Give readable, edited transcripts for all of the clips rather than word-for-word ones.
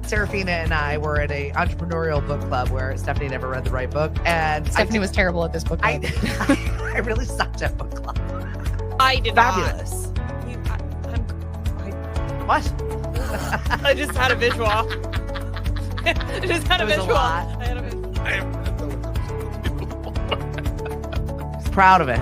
Serafina and I were at a entrepreneurial book club where Stephanie never read the right book, and Stephanie was terrible at this book club. I really sucked at book club. I did Fabulous. What? I just had a visual. I just had a It was a visual. lot. I had a visual. He's proud of it.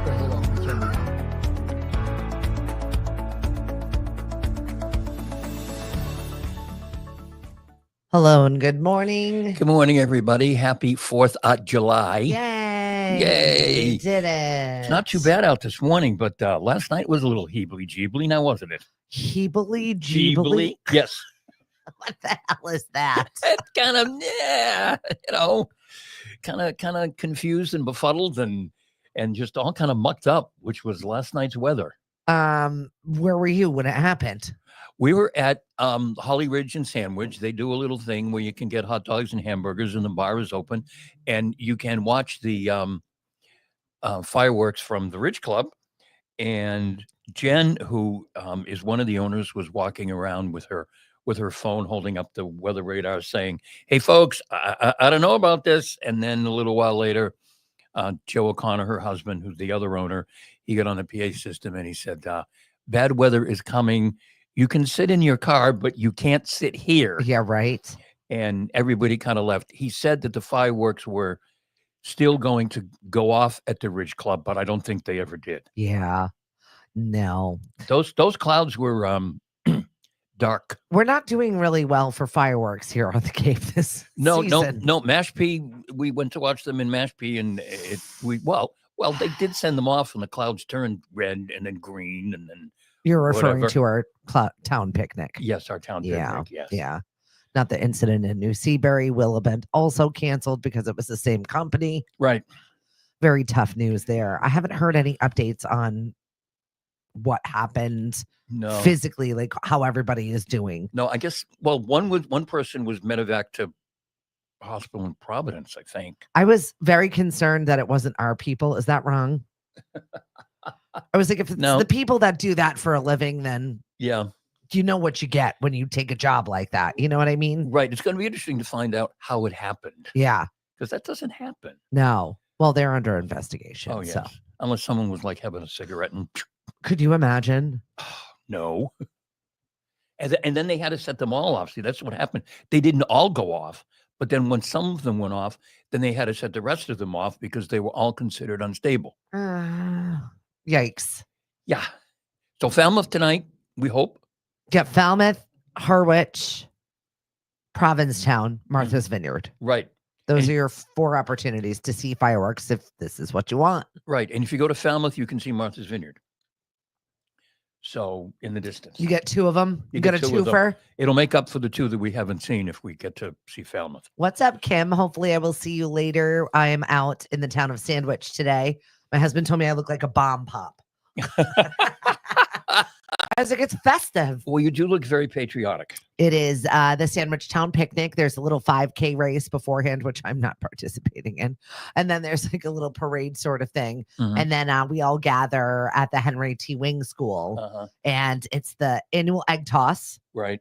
Hello and good morning. Good morning, everybody. Happy 4th of July. Yay. Yay. We did it. It's not too bad out this morning, but last night was a little heebly-jeebly, now wasn't it? Heebly-jeebly? Yes. What the hell is that? It kind of confused and befuddled and just all kind of mucked up, which was last night's weather. Where were you when it happened? We were at Holly Ridge and Sandwich. They do a little thing where you can get hot dogs and hamburgers, and the bar is open, and you can watch the fireworks from the Ridge Club. And Jen, who is one of the owners, was walking around with her phone, holding up the weather radar, saying, "Hey, folks, I don't know about this." And then a little while later, Joe O'Connor, her husband, who's the other owner, he got on the PA system and he said, "Bad weather is coming. You can sit in your car, but you can't sit here." Yeah, right. And everybody kind of left. He said that the fireworks were still going to go off at the Ridge Club, but I don't think they ever did. Yeah. No. Those clouds were dark. We're not doing really well for fireworks here on the Cape this season. No. Mashpee, we went to watch them in Mashpee, and they did send them off, and the clouds turned red and then green, and then You're referring whatever. to our town picnic. Yes, our town picnic. Yes. Yeah. Not the incident in New Seabury. Willabent also canceled because it was the same company. Right. Very tough news there. I haven't heard any updates on what happened physically, like how everybody is doing. No, I guess, one person was medevac to hospital in Providence, I think. I was very concerned that it wasn't our people. Is that wrong? I was like, if it's the people that do that for a living, then yeah, you know what you get when you take a job like that. You know what I mean? Right. It's going to be interesting to find out how it happened. Yeah. Because that doesn't happen. No. Well, they're under investigation. Oh, yes. So. Unless someone was like having a cigarette and... Could you imagine? No. And then they had to set them all off. See, that's what happened. They didn't all go off. But then when some of them went off, then they had to set the rest of them off because they were all considered unstable. Yikes. Yeah. So Falmouth tonight, we hope. Yeah, Falmouth, Harwich, Provincetown, Martha's Vineyard. Right. Those are your 4 opportunities to see fireworks if this is what you want. Right. And if you go to Falmouth, you can see Martha's Vineyard. So in the distance. You get 2 of them. You get a twofer. It'll make up for the 2 that we haven't seen if we get to see Falmouth. What's up, Kim? Hopefully I will see you later. I am out in the town of Sandwich today. My husband told me I look like a bomb pop. I was like, it's festive. Well, you do look very patriotic. It is the Sandwich Town Picnic. There's a little 5K race beforehand, which I'm not participating in. And then there's like a little parade sort of thing. Mm-hmm. And then we all gather at the Henry T. Wing School. Uh-huh. And it's the annual egg toss. Right.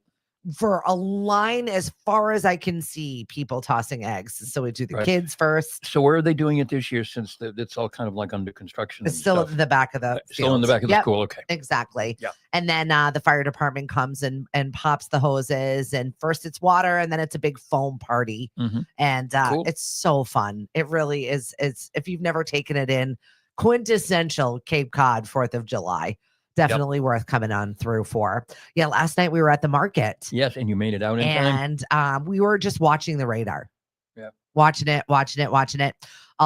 For a line as far as I can see, people tossing eggs. So we do the kids first. So where are they doing it this year since it's all kind of like under construction? It's still in the back of the Still in the back of the school. Okay. Exactly. Yeah. And then the fire department comes and pops the hoses. And first it's water and then it's a big foam party. Mm-hmm. And cool. It's so fun. It really is. It's if you've never taken it in, quintessential Cape Cod 4th of July. Definitely worth coming on through for. Yeah, last night we were at the market. Yes, and you made it out in time. And we were just watching the radar. Yeah. Watching it. All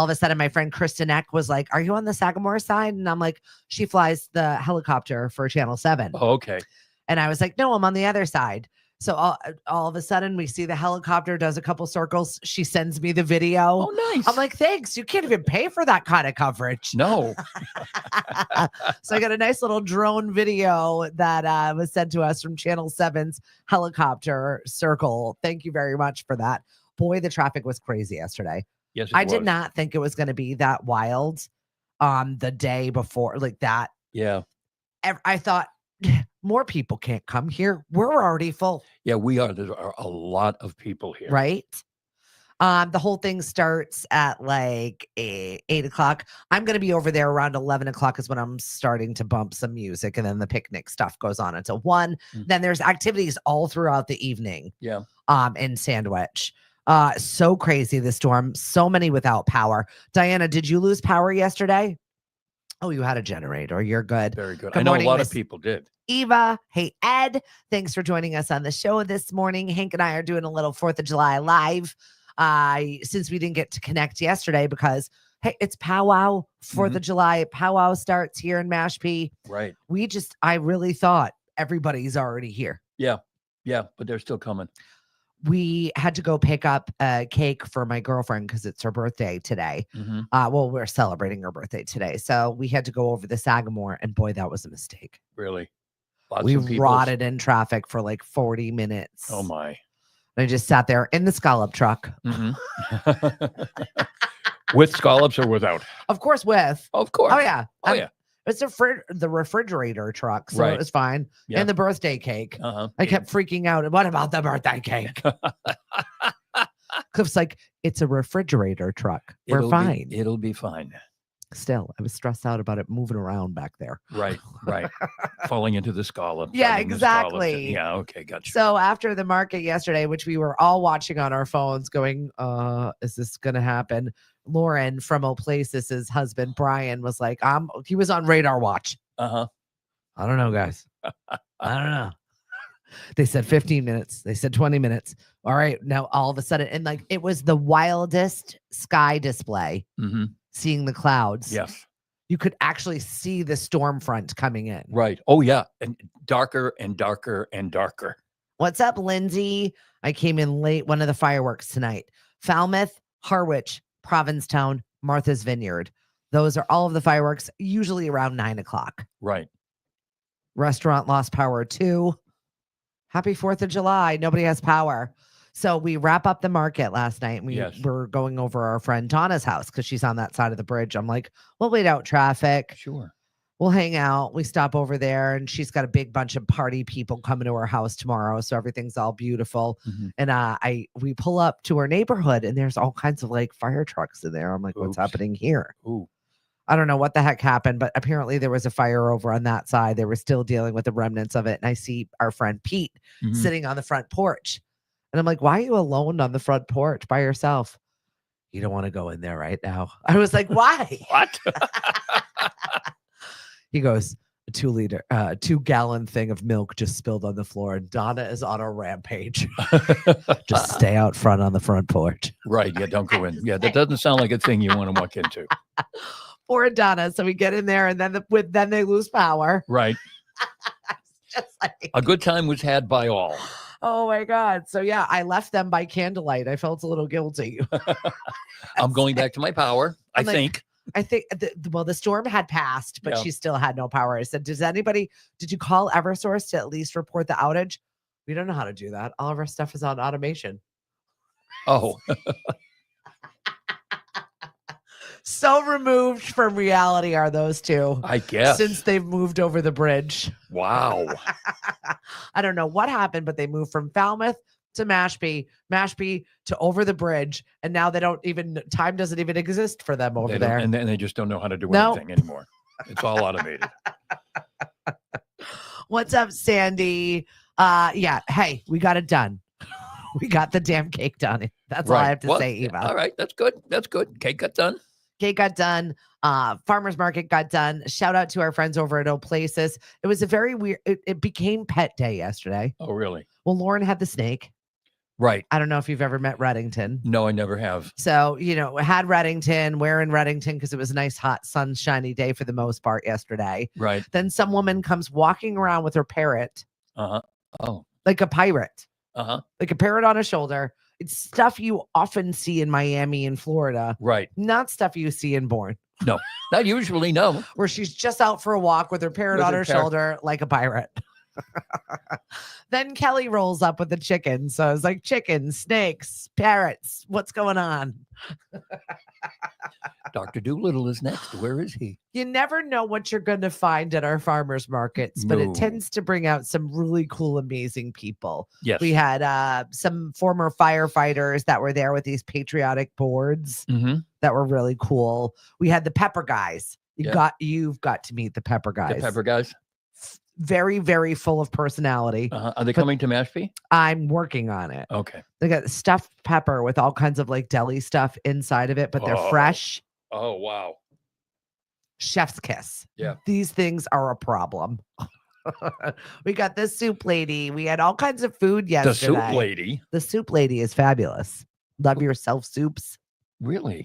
of a sudden, my friend Kristen Eck was like, "Are you on the Sagamore side?" And I'm like, "She flies the helicopter for Channel 7. Oh, okay. And I was like, "No, I'm on the other side." So all of a sudden, we see the helicopter does a couple circles. She sends me the video. Oh, nice. I'm like, thanks. You can't even pay for that kind of coverage. No. So I got a nice little drone video that was sent to us from Channel 7's helicopter circle. Thank you very much for that. Boy, the traffic was crazy yesterday. Yes, I did not think it was going to be that wild the day before like that. Yeah. I thought more people can't come here. We're already full, Yeah, we are. There are a lot of people here. right? The whole thing starts at like 8 o'clock. I'm going to be over there around 11 o'clock is when I'm starting to bump some music. And then the picnic stuff goes on until 1. Mm. Then there's activities all throughout the evening. Yeah. In Sandwich. So crazy, the storm. So many without power. Diana, did you lose power yesterday? Oh, you had a generator. You're good. Very good. Good I know morning, a lot Miss of people did. Eva. Hey, Ed. Thanks for joining us on the show this morning. Hank and I are doing a little 4th of July live. Since we didn't get to connect yesterday because, hey, it's powwow, 4th of July. Powwow starts here in Mashpee. Right. I really thought everybody's already here. Yeah. Yeah. But they're still coming. We had to go pick up a cake for my girlfriend because it's her birthday today. Mm-hmm. Well, we're celebrating her birthday today. So we had to go over the Sagamore, and boy, that was a mistake. Really? Lots We of people. rotted in traffic for like 40 minutes. Oh, my. I just sat there in the scallop truck. Mm-hmm. With scallops or without? Of course, with. Of course. Oh, yeah. Oh, yeah. It's the refrigerator truck, so Right. it was fine. Yeah. And the birthday cake. Uh-huh. I kept freaking out. What about the birthday cake? Cliff's like, it's a refrigerator truck. We're fine. It'll be fine. Still, I was stressed out about it moving around back there. Right. Falling into the scallop. Yeah, finding the scallops. exactly. Yeah, okay, gotcha. So after the market yesterday, which we were all watching on our phones going, is this going to happen? Lauren from Oplacis's husband, Brian, was like, he was on radar watch. Uh-huh. I don't know, guys. I don't know. They said 15 minutes. They said 20 minutes. All right. Now, all of a sudden, and like it was the wildest sky display, Mm-hmm. seeing the clouds. Yes. You could actually see the storm front coming in. Right. Oh, yeah. And darker and darker and darker. What's up, Lindsay? I came in late. One of the fireworks tonight. Falmouth, Harwich, Provincetown, Martha's Vineyard. Those are all of the fireworks, usually around 9 o'clock. Right. Restaurant lost power too. Happy 4th of July. Nobody has power. So we wrap up the market last night. And we were going over our friend Donna's house because she's on that side of the bridge. I'm like, we'll wait out traffic. Sure. We'll hang out. We stop over there, and she's got a big bunch of party people coming to her house tomorrow. So everything's all beautiful. Mm-hmm. And we pull up to her neighborhood, and there's all kinds of like fire trucks in there. I'm like, what's happening here? Ooh. I don't know what the heck happened, but apparently there was a fire over on that side. They were still dealing with the remnants of it. And I see our friend Pete sitting on the front porch. And I'm like, why are you alone on the front porch by yourself? You don't want to go in there right now. I was like, why? What? He goes, a 2-gallon thing of milk just spilled on the floor. And Donna is on a rampage. Just stay out front on the front porch. Right. Yeah. Don't go in. Yeah. That doesn't sound like a thing you want to walk into. Poor Donna. So we get in there, and then then they lose power. Right. Just like, A good time was had by all. oh my God. So yeah, I left them by candlelight. I felt a little guilty. I'm going back to my power. I think. The storm had passed, but Yeah. she still had no power. I said, did you call Eversource to at least report the outage? We don't know how to do that. All of our stuff is on automation. Oh. So removed from reality are those two. I guess. Since they've moved over the bridge. Wow. I don't know what happened, but they moved from Falmouth to Mashpee to over the bridge. And now time doesn't even exist for them over there. And then they just don't know how to do anything anymore. It's all automated. What's up, Sandy? Yeah. Hey, we got it done. We got the damn cake done. That's all I have to say, Eva. All right. That's good. That's good. Cake got done. Cake got done. Farmer's market got done. Shout out to our friends over at Oplacis. It was a very weird, it became pet day yesterday. Oh, really? Well, Lauren had the snake. Right. I don't know if you've ever met Reddington. No, I never have. So, had Reddington, we're in Reddington because it was a nice, hot, sunshiny day for the most part yesterday. Right. Then some woman comes walking around with her parrot. Uh-huh. Oh. Like a pirate. Uh-huh. Like a parrot on a shoulder. It's stuff you often see in Miami and Florida. Right. Not stuff you see in Bourne. No, not usually, no. Where she's just out for a walk with her parrot on her shoulder like a pirate. Then Kelly rolls up with the chicken. So it's like chickens, snakes, parrots. What's going on? Dr. Doolittle is next. Where is he? You never know what you're going to find at our farmers markets, but it No. tends to bring out some really cool, amazing people. Yes. We had some former firefighters that were there with these patriotic boards that were really cool. We had the pepper guys. You've got to meet the pepper guys. The pepper guys. Very, very full of personality. Are they coming to Mashpee? I'm working on it. Okay. They got stuffed pepper with all kinds of like deli stuff inside of it, but they're fresh. Oh, wow. Chef's kiss. Yeah. These things are a problem. We got this soup lady. We had all kinds of food yesterday. The soup lady? The soup lady is fabulous. Love yourself soups. Really?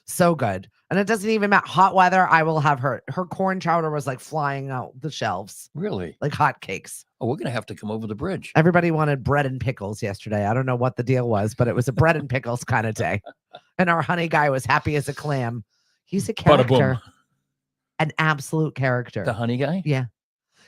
So good. And it doesn't even matter. Hot weather, I will have her. Her corn chowder was like flying out the shelves. Really? Like hotcakes. Oh, we're going to have to come over the bridge. Everybody wanted bread and pickles yesterday. I don't know what the deal was, but it was a bread and pickles kind of day. And our honey guy was happy as a clam. He's a character. An absolute character. The honey guy? Yeah.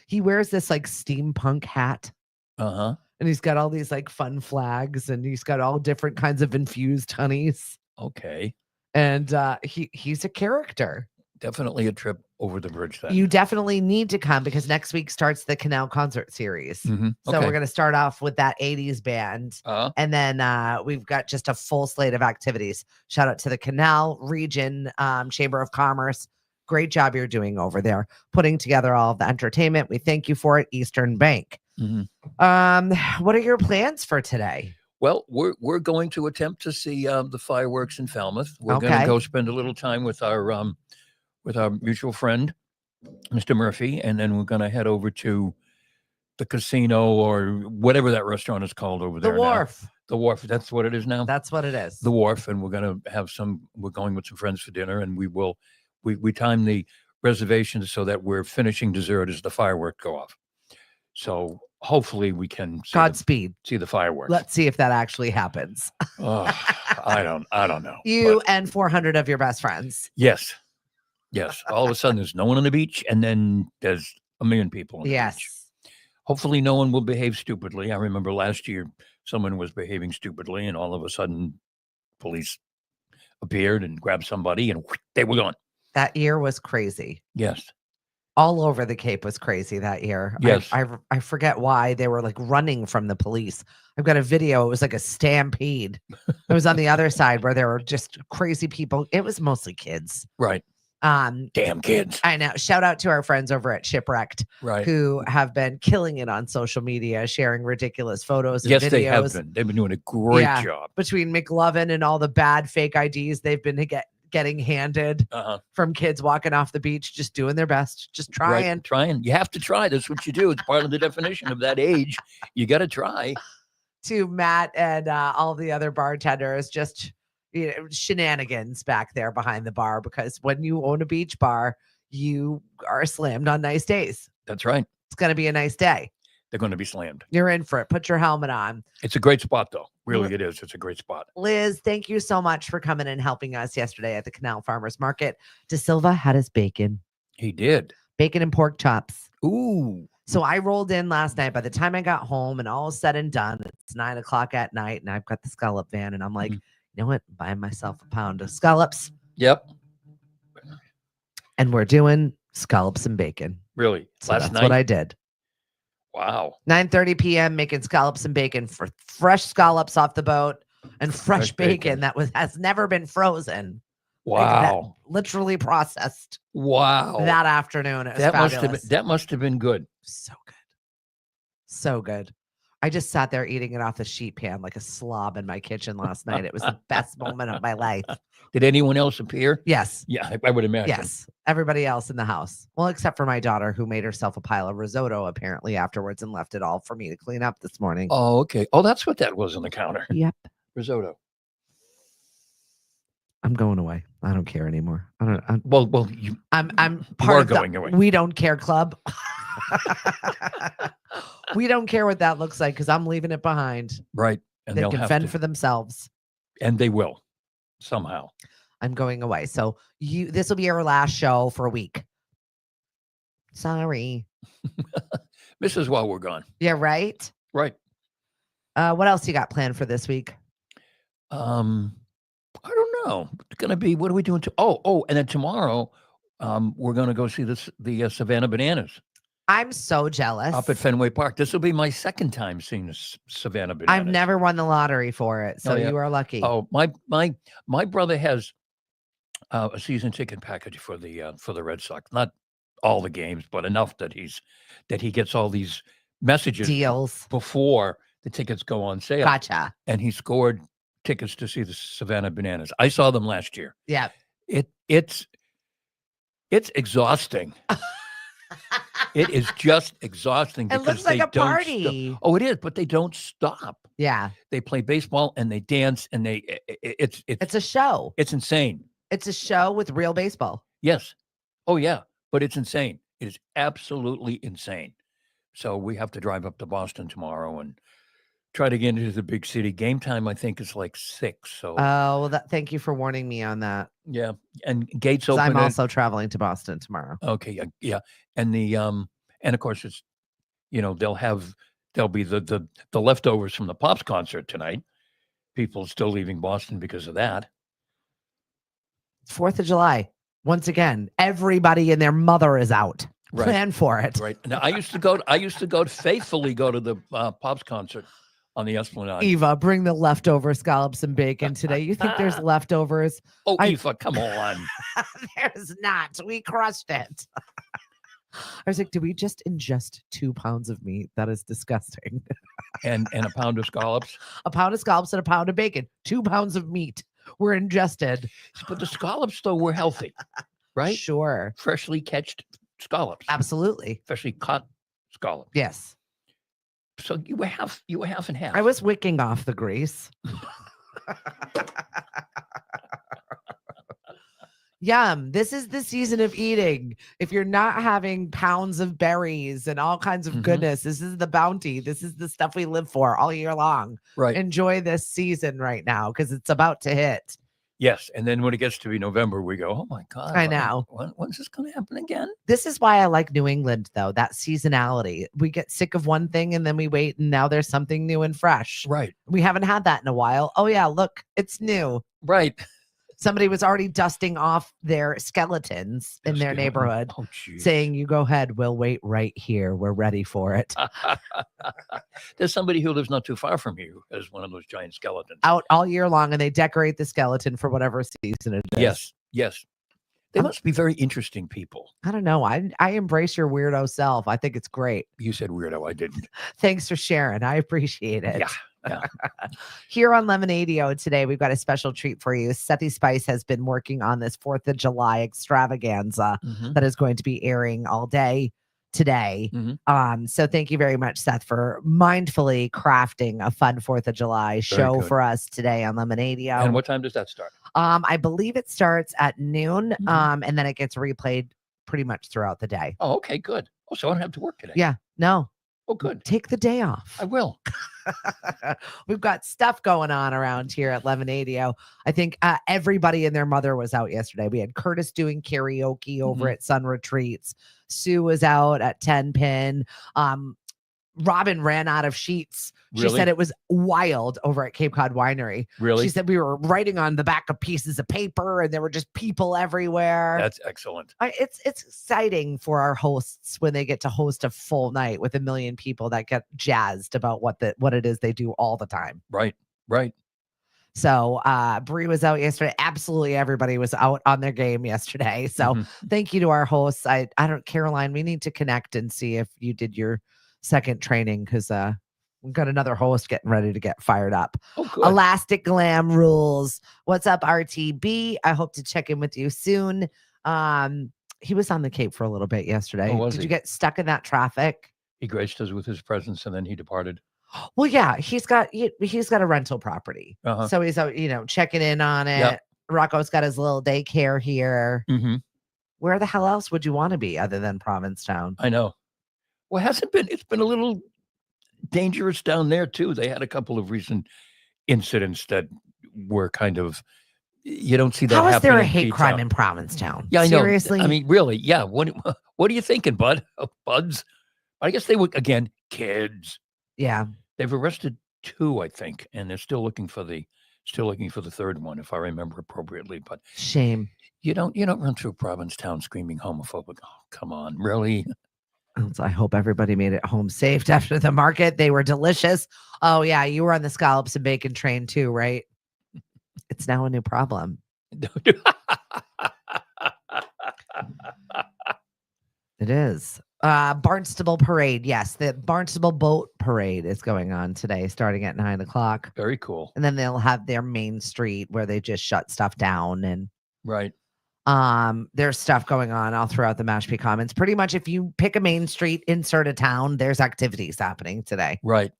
He wears this like steampunk hat. Uh-huh. And he's got all these like fun flags and he's got all different kinds of infused honeys. Okay. And he's a character. Definitely a trip over the bridge then. You definitely need to come because next week starts the Canal concert series. So we're going to start off with that 80s band. And then we've got just a full slate of activities. Shout out to the Canal Region Chamber of Commerce. Great job you're doing over there, putting together all of the entertainment. We thank you for it, Eastern Bank. What are your plans for today? Well, we're going to attempt to see the fireworks in Falmouth. We're going to go spend a little time with our mutual friend, Mr. Murphy, and then we're going to head over to the casino or whatever that restaurant is called over there. The Wharf. Now. The Wharf. That's what it is now. That's what it is. The Wharf, and we're going to have some. We're going with some friends for dinner, and we will. We time the reservations so that we're finishing dessert as the fireworks go off. So hopefully we can Godspeed. See the fireworks. Let's see if that actually happens. I don't know. You and 400 of your best friends. Yes. All of a sudden there's no one on the beach and then there's a million people on the beach. Hopefully no one will behave stupidly. I remember last year someone was behaving stupidly and all of a sudden police appeared and grabbed somebody and they were gone. That year was crazy. Yes. All over the Cape was crazy that year. Yes. I forget why they were like running from the police. I've got a video. It was like a stampede. It was on the other side where there were just crazy people. It was mostly kids. Right. Damn kids. I know. Shout out to our friends over at Shipwrecked, right, who have been killing it on social media, sharing ridiculous photos and videos. Yes, they have been. They've been doing a great job. Between McLovin and all the bad fake IDs they've been getting handed from kids walking off the beach, just doing their best, just trying. Right, trying. You have to try. That's what you do. It's part of the definition of that age. You got to try. To Matt and all the other bartenders, just shenanigans back there behind the bar, because when you own a beach bar, you are slammed on nice days. That's right. It's going to be a nice day. They're going to be slammed. You're in for it. Put your helmet on. It's a great spot, though. Really, it is. It's a great spot. Liz, thank you so much for coming and helping us yesterday at the Canal Farmers Market. De Silva had his bacon. He did. Bacon and pork chops. Ooh. So I rolled in last night. By the time I got home and all said and done, it's 9:00 at night, and I've got the scallop van, and I'm like, you know what? Buying myself a pound of scallops. Yep. And we're doing scallops and bacon. Really? So last that's night? what I did. Wow. 9:30 p.m. making scallops and bacon, for fresh scallops off the boat and fresh bacon that has never been frozen. Wow. Like literally processed. Wow. That afternoon. It was fabulous. That must have been good. So good. So good. I just sat there eating it off the sheet pan like a slob in my kitchen last night. It was the best moment of my life. Did anyone else appear? Yes. Yeah, I would imagine. Yes. Everybody else in the house. Well, except for my daughter, who made herself a pile of risotto apparently afterwards and left it all for me to clean up this morning. Oh, okay. Oh, that's what that was on the counter. Yep. Risotto. I'm going away. I don't care anymore. I'm are part of going the away. We Don't Care Club. We don't care what that looks like because I'm leaving it behind. Right. And they they'll can have fend to, for themselves. and they will somehow. I'm going away. So this will be our last show for a week. Sorry. This is while we're gone. Yeah, right? Right. What else you got planned for this week? I don't know. It's going to be, what are we doing? And then tomorrow, we're going to go see the Savannah Bananas I'm so jealous. up at Fenway Park. This will be my second time seeing the Savannah Bananas. I've never won the lottery for it, so Oh, yeah. you are lucky. Oh, my brother has a season ticket package for the Red Sox. Not all the games, but enough that he gets all these messages Deals. before the tickets go on sale. Gotcha. And he scored tickets to see the Savannah Bananas. I saw them last year. Yeah. It's exhausting. It is just exhausting. It looks like a party. Oh, it is, but they don't stop. Yeah. They play baseball and they dance and It's a show. It's insane. It's a show with real baseball. Yes. Oh, yeah. But it's insane. It is absolutely insane. So we have to drive up to Boston tomorrow and try to get into the big city. Game time, I think, is like 6. So Oh, well, thank you for warning me on that. yeah. And gates 'Cause open. I'm also traveling to Boston tomorrow. Okay. Yeah. And and of course it's, there'll be the leftovers from the Pops concert tonight. People still leaving Boston because of that. 4th of July. Once again, everybody and their mother is out. Right. Plan for it. Right. Now I used to faithfully go to the Pops concert on the Esplanade. Eva, bring the leftover scallops and bacon today. You think there's leftovers? Oh, Eva, come on. There's not. We crushed it. I was like, did we just ingest 2 pounds of meat? That is disgusting. and a pound of scallops. A pound of scallops and a pound of bacon. 2 pounds of meat were ingested. But the scallops, though, were healthy, right? Sure. Freshly catched scallops. Absolutely. Freshly caught scallops. Yes. So you were half and half. I was wicking off the grease. Yum. This is the season of eating. If you're not having pounds of berries and all kinds of goodness, this is the bounty. This is the stuff we live for all year long. Right. Enjoy this season right now because it's about to hit. Yes. And then when it gets to be November, we go, oh my God. I know. When's this going to happen again? This is why I like New England, though, that seasonality. We get sick of one thing and then we wait and now there's something new and fresh. Right. We haven't had that in a while. Oh, yeah, look, it's new. Right. Somebody was already dusting off their skeletons in their neighborhood, saying, you go ahead, we'll wait right here. We're ready for it. There's somebody who lives not too far from you as one of those giant skeletons. Out all year long, and they decorate the skeleton for whatever season it is. Yes. They must be very interesting people. I don't know. I embrace your weirdo self. I think it's great. You said weirdo. I didn't. Thanks for sharing. I appreciate it. Yeah. Here on Lemonadio today, we've got a special treat for you. Sethy Spice has been working on this 4th of July extravaganza that is going to be airing all day today. So thank you very much, Seth, for mindfully crafting a fun 4th of July show for us today on Lemonadio. And what time does that start? I believe it starts at noon, and then it gets replayed pretty much throughout the day. Oh, okay, good. Oh, so I don't have to work today. Yeah, no. Oh, good. Take the day off. I will. We've got stuff going on around here at Lemonadio. I think everybody and their mother was out yesterday. We had Curtis doing karaoke over at Sun Retreats. Sue was out at 10 Pin. Robin ran out of sheets. She Really? said it was wild over at Cape Cod Winery. Really? She said we were writing on the back of pieces of paper and there were just people everywhere. That's excellent. It's exciting for our hosts when they get to host a full night with 1 million people that get jazzed about what it is they do all the time. Right. So Bree was out yesterday. Absolutely everybody was out on their game yesterday. So thank you to our hosts. I don't, Caroline, we need to connect and see if you did your second training because we've got another host getting ready to get fired up. Oh, good. Elastic Glam Rules. What's up, RTB? I hope to check in with you soon. He was on the Cape for a little bit yesterday. Oh, was Did he? you get stuck in that traffic? He graced us with his presence and then he departed. Well, yeah, he's got a rental property. So he's out, checking in on it. Yep. Rocco's got his little daycare here. Where the hell else would you want to be other than Provincetown? I know. Well, it's been a little dangerous down there too. They had a couple of recent incidents that were kind of, you don't see that How is happening there a in hate crime P-Town. in Provincetown? Yeah, I know. Seriously? I mean, really, yeah. What are you thinking, buds? I guess they were, again, kids. Yeah. They've arrested 2, I think, and they're still looking for the Still looking for the third one, if I remember appropriately. But Shame. you don't run through Provincetown screaming homophobic. Oh, come on, really? So I hope everybody made it home safe after the market. They were delicious. Oh yeah, you were on the scallops and bacon train too, right? It's now a new problem. It is. Barnstable Parade. Yes, the Barnstable Boat Parade is going on today, starting at 9:00. Very cool. And then they'll have their main street where they just shut stuff down, and Right. there's stuff going on all throughout the Mashpee Commons. Pretty much if you pick a main street, insert a town, there's activities happening today. Right.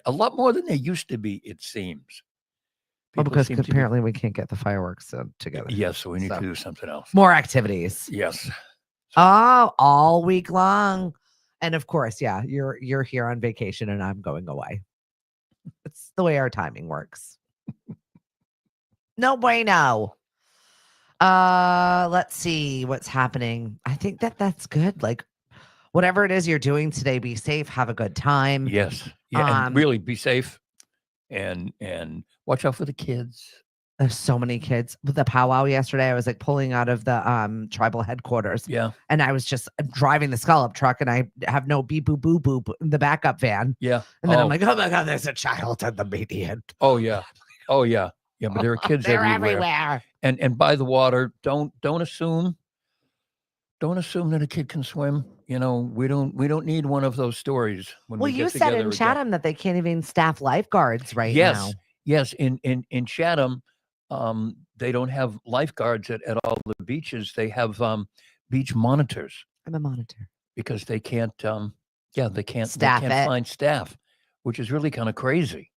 A lot more than there used to be, it seems. Well, People because seem to be- apparently we can't get the fireworks together. Yes, so we need So, to do something else. more activities. Yes. Oh, all week long. And of course, yeah, you're here on vacation and I'm going away. It's the way our timing works. No bueno. Let's see what's happening. I think that's good. Like whatever it is you're doing today, be safe, have a good time. Yes. Yeah. And really be safe and watch out for the kids. There's so many kids. With the powwow yesterday, I was like pulling out of the tribal headquarters. Yeah. And I was just driving the scallop truck and I have no beep boop boop boop in the backup van. Yeah. And then I'm like, oh my God, there's a child at the median. Oh yeah. Oh yeah. Yeah, but there are kids They're everywhere. And by the water, don't assume that a kid can swim. You know, we don't need one of those stories when Well, we you get said together in again. Chatham that they can't even staff lifeguards right now. Yes. In Chatham, they don't have lifeguards at all the beaches. They have beach monitors I'm a monitor. because they can't they can't Staff it. find staff, which is really kind of crazy.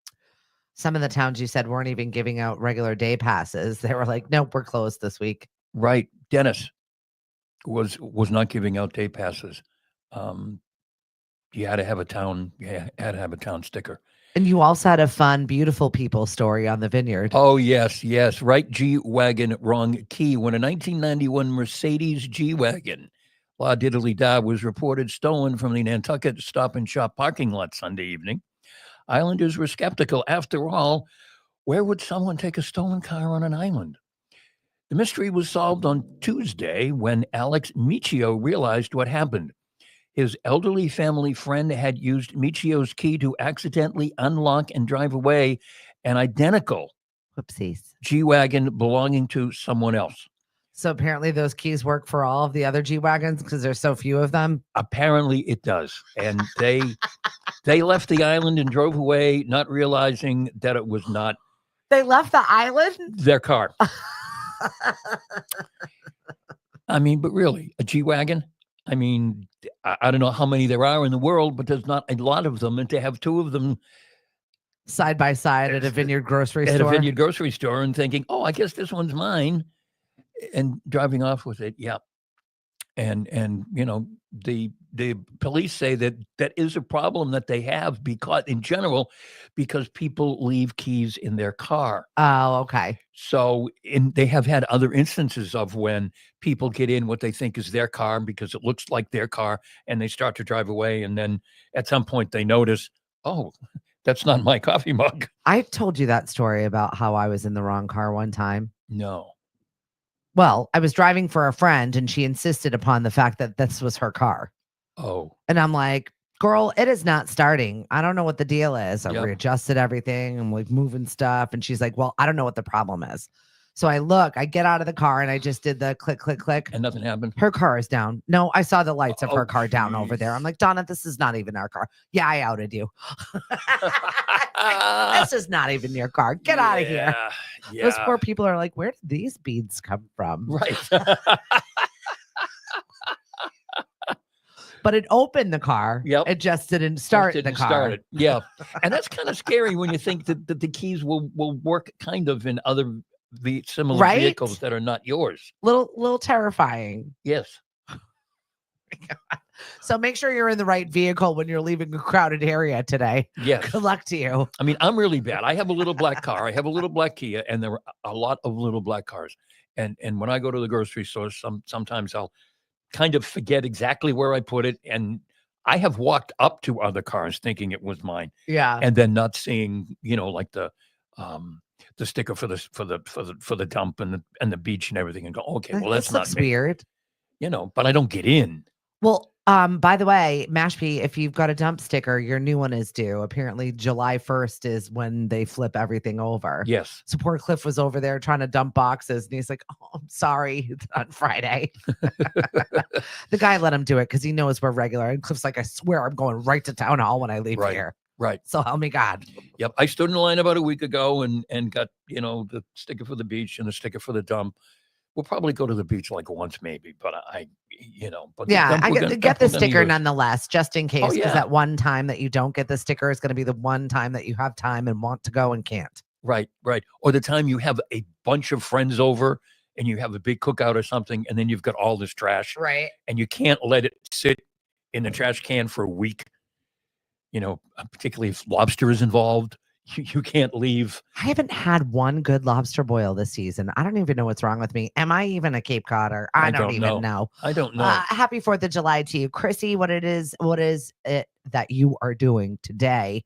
Some of the towns you said weren't even giving out regular day passes. They were like, nope, we're closed this week. Right. Dennis was not giving out day passes. You had to have a town sticker. And you also had a fun, beautiful people story on the vineyard. Oh, yes. Right G-Wagon, wrong key. When a 1991 Mercedes G-Wagon, La Diddly Da, was reported stolen from the Nantucket Stop and Shop parking lot Sunday evening, Islanders were skeptical. After all, where would someone take a stolen car on an island? The mystery was solved on Tuesday when Alex Michio realized what happened. His elderly family friend had used Michio's key to accidentally unlock and drive away an identical Whoopsies. G-Wagon belonging to someone else. So apparently those keys work for all of the other G-Wagons because there's so few of them. Apparently it does. And they left the island and drove away, not realizing that it was not They left the island? their car. I mean, but really, a G-Wagon? I mean, I don't know how many there are in the world, but there's not a lot of them. And to have two of them Side by side at a vineyard grocery at store. a vineyard grocery store and thinking, oh, I guess this one's mine, and driving off with it. Yeah. And you know, the police say that is a problem that they have because people leave keys in their car. Oh, okay. So they have had other instances of when people get in what they think is their car because it looks like their car and they start to drive away. And then at some point they notice, oh, that's not my coffee mug. I've told you that story about how I was in the wrong car one time. No. Well, I was driving for a friend and she insisted upon the fact that this was her car. Oh. And I'm like, girl, it is not starting. I don't know what the deal is. I Yep. readjusted everything. I'm like moving stuff. And she's like, well, I don't know what the problem is. So I get out of the car and I just did the click, click, click. And nothing happened. Her car is down. No, I saw the lights of her Oh, car down over there. geez. I'm like, Donna, this is not even our car. Yeah, I outed you. This is not even your car. Get out of here. Yeah. Those poor people are like, where did these beads come from? Right. But it opened the car. Yep. It just didn't start the car. Start it. Yeah. And that's kind of scary when you think that the keys will work kind of in other similar Right? vehicles that are not yours. Little terrifying. Yes. So make sure you're in the right vehicle when you're leaving a crowded area today. Yes. Good luck to you. I mean, I'm really bad. I have a little black car. I have a little black Kia, and there are a lot of little black cars. And when I go to the grocery store, sometimes I'll kind of forget exactly where I put it. And I have walked up to other cars thinking it was mine, Yeah. and then not seeing, like the the sticker for the dump and the beach and everything, and go, okay, well, This that's not looks me, weird. but I don't get in. Well, by the way, Mashpee, if you've got a dump sticker, your new one is due. Apparently, July 1st is when they flip everything over. Yes. So poor Cliff was over there trying to dump boxes, and he's like, "Oh, I'm sorry," on Friday. The guy let him do it because he knows we're regular. And Cliff's like, "I swear, I'm going right to town hall when I leave here." Right. So help me God. Yep. I stood in line about a week ago and got, the sticker for the beach and the sticker for the dump. We'll probably go to the beach like once maybe, but but the Yeah, dump, I we're get, gonna- get we're the gonna sticker use. nonetheless, just in case. Because yeah. that one time that you don't get the sticker is going to be the one time that you have time and want to go and can't. Right. Or the time you have a bunch of friends over and you have a big cookout or something, and then you've got all this trash, Right. and you can't let it sit in the trash can for a week. Particularly if lobster is involved, you can't leave. I haven't had one good lobster boil this season. I don't even know what's wrong with me. Am I even a Cape Codder? I don't even know. I don't know. Happy 4th of July to you, Chrissy. What is it that you are doing today?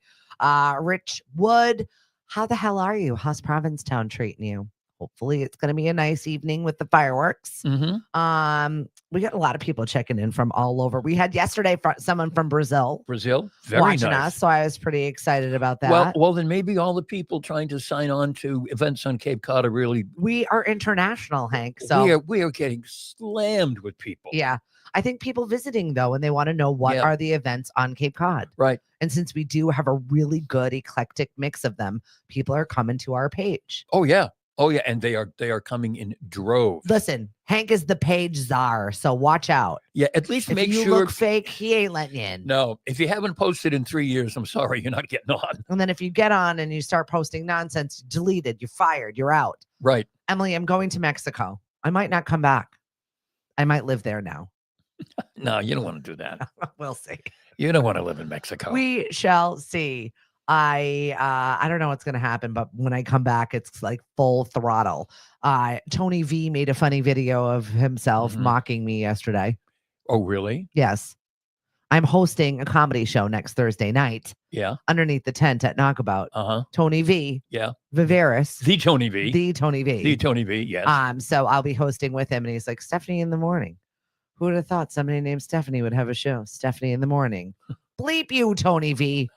Rich Wood, how the hell are you? How's Provincetown treating you? Hopefully it's going to be a nice evening with the fireworks. Mm-hmm. We got a lot of people checking in from all over. We had yesterday someone from Brazil Very watching nice. us, so I was pretty excited about that. Well, then maybe all the people trying to sign on to events on Cape Cod are really. We are international, Hank. So we are getting slammed with people. yeah, I think people visiting though, and they want to know what are the events on Cape Cod. Right. And since we do have a really good eclectic mix of them, people are coming to our page. Oh yeah, and they are coming in droves. Listen, Hank is the page czar, so watch out. Yeah, at least make you sure. Look fake, he ain't letting you in. No, if you haven't posted in 3 years, I'm sorry, you're not getting on. And then if you get on and you start posting nonsense, deleted, you're fired, you're out. Right. Emily, I'm going to Mexico. I might not come back. I might live there now. No, you don't want to do that. We'll see. You don't want to live in Mexico. We shall see. I don't know what's going to happen, but when I come back, it's like full throttle. Tony V made a funny video of himself mocking me yesterday. Oh, really? Yes. I'm hosting a comedy show next Thursday night. Yeah. Underneath the tent at Knockabout. Uh-huh. Tony V. Yeah. Viveris. The Tony V. The Tony V. The Tony V, yes. So I'll be hosting with him, and he's like, Stephanie in the morning. Who would have thought somebody named Stephanie would have a show? Stephanie in the morning. Bleep you, Tony V.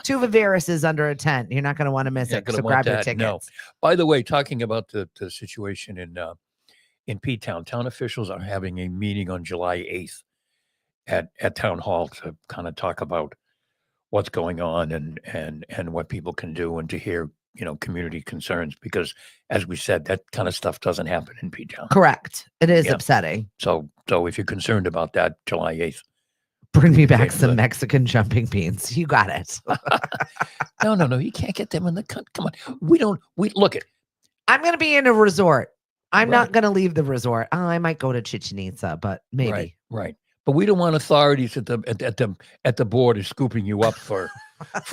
2 Viverises under a tent. You're not going to want to miss it. So grab your tickets. No. By the way, talking about the situation in P-Town, town officials are having a meeting on July 8th at Town Hall to kind of talk about what's going on and what people can do, and to hear community concerns, because as we said, that kind of stuff doesn't happen in P-Town. Correct. It is upsetting. So if you're concerned about that, July 8th. Bring me back some Mexican jumping beans. You got it. No. You can't get them in the country. Come on. We look it. I'm going to be in a resort. I'm not going to leave the resort. Oh, I might go to Chichen Itza, but maybe. Right. But we don't want authorities at the border scooping you up for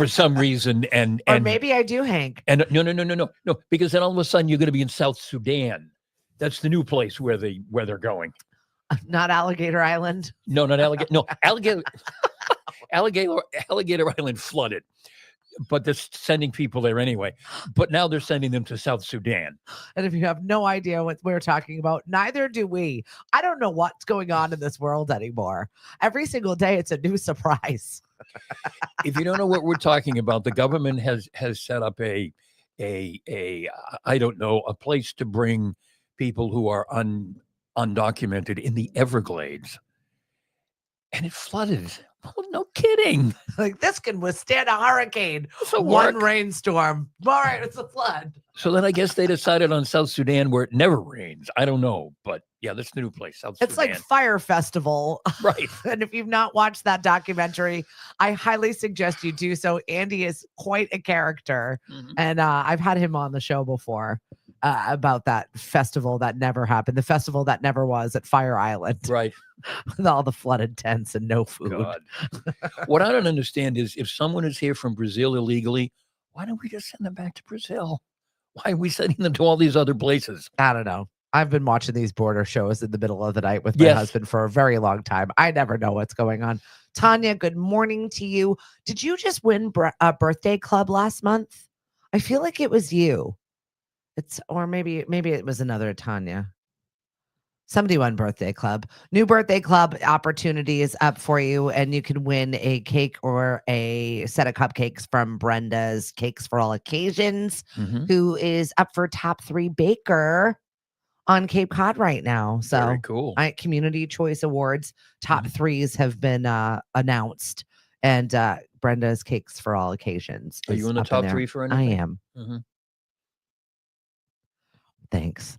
some reason. And maybe I do, Hank. And no, because then all of a sudden you're going to be in South Sudan. That's the new place where they're going. Not Alligator Island. No, not Alligator. No, Alligator Island flooded, but they're sending people there anyway. But now they're sending them to South Sudan. And if you have no idea what we're talking about, neither do we. I don't know what's going on in this world anymore. Every single day, it's a new surprise. If you don't know what we're talking about, the government has set up a I don't know, a place to bring people who are undocumented in the Everglades, and it flooded. Oh, no kidding. Like, this can withstand a hurricane. One rainstorm. All right, it's a flood. So then I guess they decided on South Sudan, where it never rains. I don't know, but yeah, that's the new place, South Sudan. It's like Fire Festival. Right. And if you've not watched that documentary, I highly suggest you do so. Andy is quite a character. And I've had him on the show before. About that festival that never happened, the festival that never was at Fire Island, right? With all the flooded tents and no food. God. What I don't understand is, if someone is here from Brazil illegally, why don't we just send them back to Brazil? Why are we sending them to all these other places? I don't know. I've been watching these border shows in the middle of the night with my husband for a very long time. I never know what's going on. Tanya, good morning to you. Did you just win a birthday club last month? I feel like it was you. Or maybe it was another Tanya. Somebody won birthday club. New birthday club opportunity is up for you, and you can win a cake or a set of cupcakes from Brenda's Cakes for All Occasions, Mhm. who is up for top 3 baker on Cape Cod right now. Very So, cool. Community Choice Awards top Mhm. 3s have been announced, and Brenda's Cakes for All Occasions Are you is in the up in top there. 3 for I anything? am. Mhm. Thanks.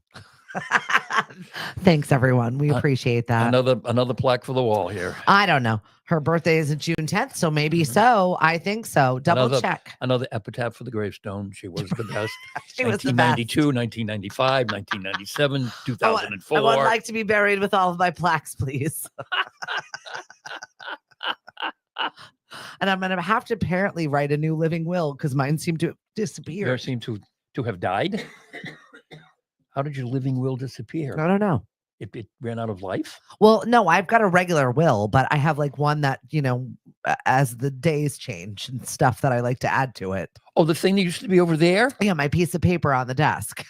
Thanks, everyone. We Uh, appreciate that. another plaque for the wall here. I don't know. Her birthday is June 10th, so maybe Mhm. so. I think so. Double Another check. another epitaph for the gravestone. She was the best. She was the best. 1992, 1995, 1997, I would 2004. like to be buried with all of my plaques, please. And I'm going to have to apparently write a new living will because mine seemed to disappear. Yours seem to have died. How did your living will disappear? I don't know. It ran out of life? Well, no, I've got a regular will, but I have like one that, as the days change and stuff that I like to add to it. Oh, the thing that used to be over there? Yeah, my piece of paper on the desk.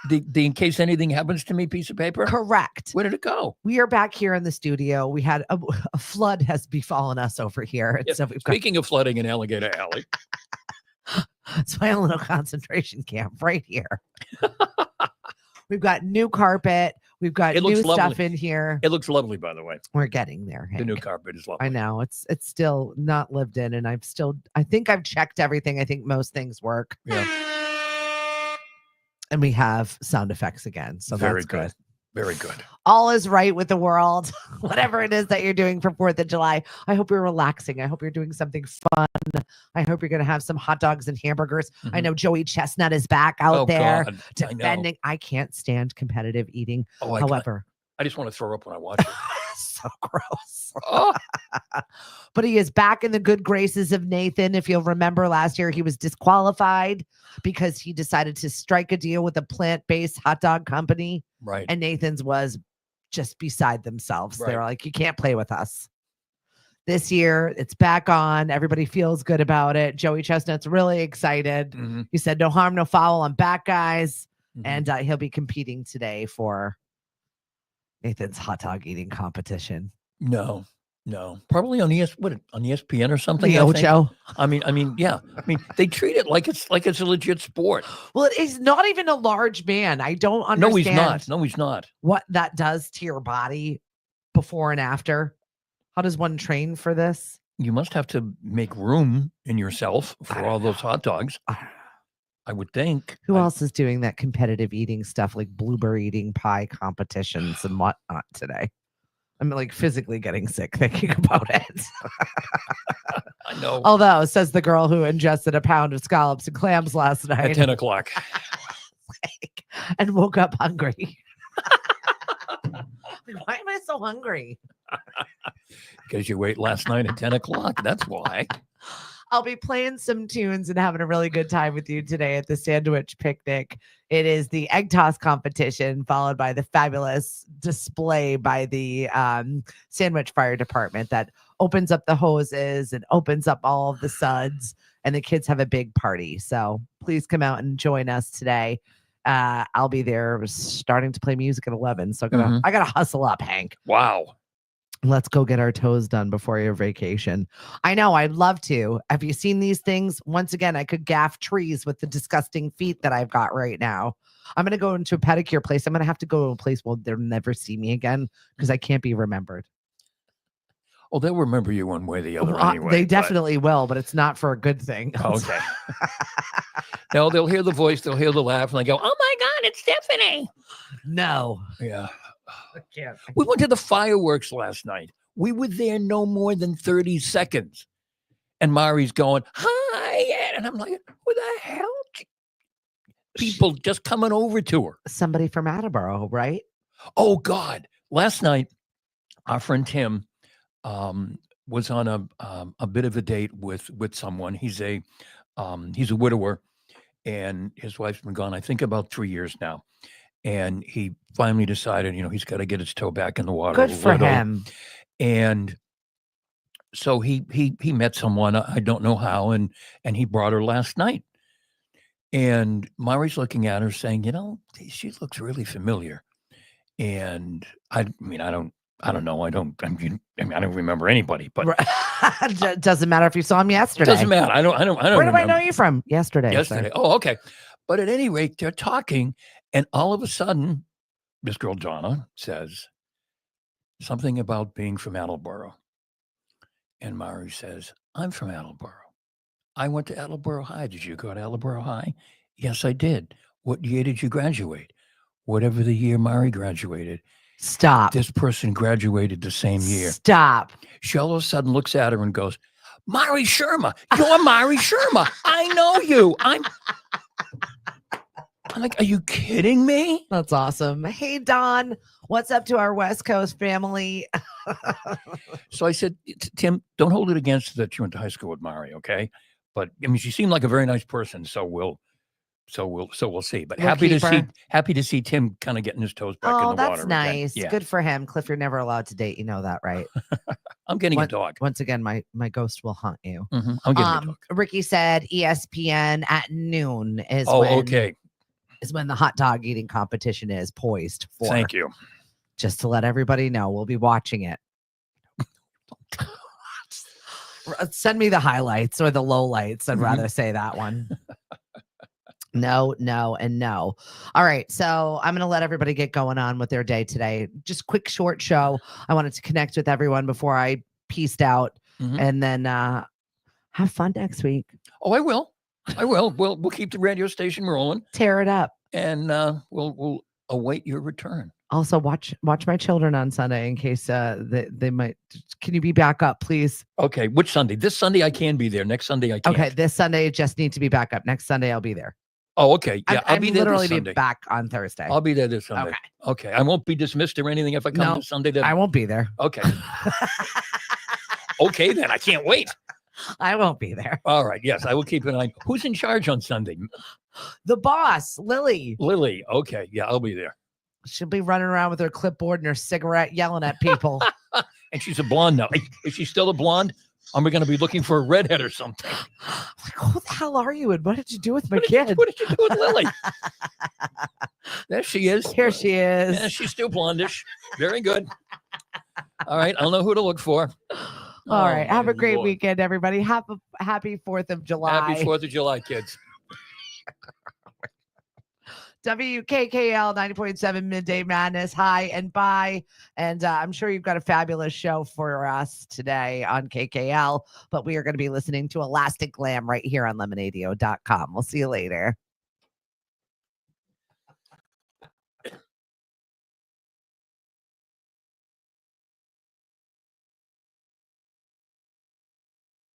The in case anything happens to me piece of paper? Correct. Where did it go? We are back here in the studio. We had a flood has befallen us over here. And Yeah, so we've got speaking of flooding in Alligator Alley. it's my own little concentration camp right here. We've got new carpet. We've got It new looks stuff lovely. in here. It looks lovely, by the way. We're getting there. The new Hank. carpet is lovely. I know it's still not lived in, and I think I've checked everything. I think most things work. Yeah. And we have sound effects again. So Very that's good. Very good. All is right with the world. Whatever it is that you're doing for 4th of July, I hope you're relaxing. I hope you're doing something fun. I hope you're going to have some hot dogs and hamburgers. I Mhm. know Joey Chestnut is back out there God, defending. I can't stand competitive eating. Oh, However, I just want to throw up when I watch it. so gross. Oh, But he is back in the good graces of Nathan. If you'll remember last year, he was disqualified because he decided to strike a deal with a plant-based hot dog company. right. And Nathan's was just beside themselves. They were Right. like, you can't play with us. This year, it's back on. Everybody feels good about it. Joey Chestnut's really excited. Mhm, He said, no harm, no foul. I'm back, guys. mhm. And he'll be competing today for Nathan's hot dog eating competition. No. Probably on on ESPN or something. The I think. Ocho. I mean, yeah. I mean, they treat it like it's a legit sport. Well, he's not even a large man. I don't understand. No, he's not. What that does to your body before and after. How does one train for this? You must have to make room in yourself for all those hot dogs, I would think. Who else is doing that competitive eating stuff like blueberry eating pie competitions and whatnot today? I'm like physically getting sick thinking about it. I know. Although, says the girl who ingested a pound of scallops and clams last At night 10 o'clock. and woke up hungry. Why am I so hungry? Because you ate last night at 10 o'clock. That's why. I'll be playing some tunes and having a really good time with you today at the sandwich picnic. It is the egg toss competition, followed by the fabulous display by the sandwich fire department that opens up the hoses and opens up all of the suds, and the kids have a big party. So please come out and join us today. I'll be there starting to play music at 11. So I gotta hustle up, Hank. Wow. Let's go get our toes done before your vacation. I know, I'd love to. Have you seen these things? Once again, I could gaff trees with the disgusting feet that I've got right now. I'm going to go into a pedicure place. I'm going to have to go to a place where they'll never see me again because I can't be remembered. Oh, they'll remember you one way or the other anyway. They definitely will, but it's not for a good thing. Okay. No, they'll hear the voice, they'll hear the laugh, and they go, "Oh my God, it's Stephanie." No. Yeah. I can't. We went to the fireworks last night. We were there no more than 30 seconds. And Mari's going, "Hi." And I'm like, "Who the hell?" People just coming over to her. Somebody from Attleboro, right? Oh, God. Last night, our friend Tim was on a bit of a date with someone. He's a widower, and his wife's been gone, I think, about 3 years now. And he finally decided, he's got to get his toe back in the water. Good for him. And so he met someone, I don't know how, and he brought her last night. And Mari's looking at her saying, she looks really familiar. And I mean, I don't know. I don't remember anybody, but Doesn't matter if you saw him yesterday. doesn't matter. I don't Where do I know remember. you from? Yesterday. Yesterday. Oh, okay. But at any rate, they're talking, and all of a sudden, this girl Donna says something about being from Attleboro. And Mari says, I'm from Attleboro. I went to Attleboro High. Did you go to Attleboro High? Yes, I did. What year did you graduate? Whatever the year Mari graduated. Stop. This person graduated the same year. Stop. She all of a sudden looks at her and goes, Mari Sherma. You're Mari Sherma. I know you. I'm like, are you kidding me? That's awesome. Hey, Don, what's up to our West Coast family? So I said, Tim, don't hold it against her that you went to high school with Mari, okay? But I mean, she seemed like a very nice person, so we'll see. But happy to see Tim kind of getting his toes back in the water. Oh, that's nice. Yeah. Good for him. Cliff, you're never allowed to date. You know that, right? I'm getting a dog. Once again, my ghost will haunt you. Mm-hmm. I'm getting a dog. Ricky said ESPN at noon is when the hot dog eating competition is poised for. Thank you. Just to let everybody know, we'll be watching it. Send me the highlights or the lowlights. I'd rather say that one. No, and no. All right. So I'm going to let everybody get going on with their day today. Just quick, short show. I wanted to connect with everyone before I peaced out and then have fun next week. Oh, I will. We'll keep the radio station rolling. Tear it up. And we'll await your return. Also, watch my children on Sunday in case they might. Can you be back up, please? Okay. Which Sunday? This Sunday I can be there. Next Sunday I can't. Okay. This Sunday I just need to be back up. Next Sunday I'll be there. Oh, okay. Yeah, I'll be there. Literally this Sunday. be back on Thursday. I'll be there this Sunday. Okay. I won't be dismissed or anything if I come this Sunday. I won't be there. Okay. Okay, then I can't wait. I won't be there. All right. Yes, I will keep an eye. Who's in charge on Sunday? The boss, Lily. Lily. Okay. Yeah, I'll be there. She'll be running around with her clipboard and her cigarette yelling at people. And she's a blonde now. Is she still a blonde? Are we going to be looking for a redhead or something? Like, who the hell are you? And what did you do with my kid? What did you do with Lily? There she is. Here she is. Yeah, she's still blondish. Very good. All right. I'll know who to look for. All right. Have a great weekend, everybody. Happy 4th of July. Happy 4th of July, kids. WKKL 90.7 Midday Madness. Hi and bye. And I'm sure you've got a fabulous show for us today on KKL, but we are going to be listening to Elastic Glam right here on lemonadio.com. We'll see you later.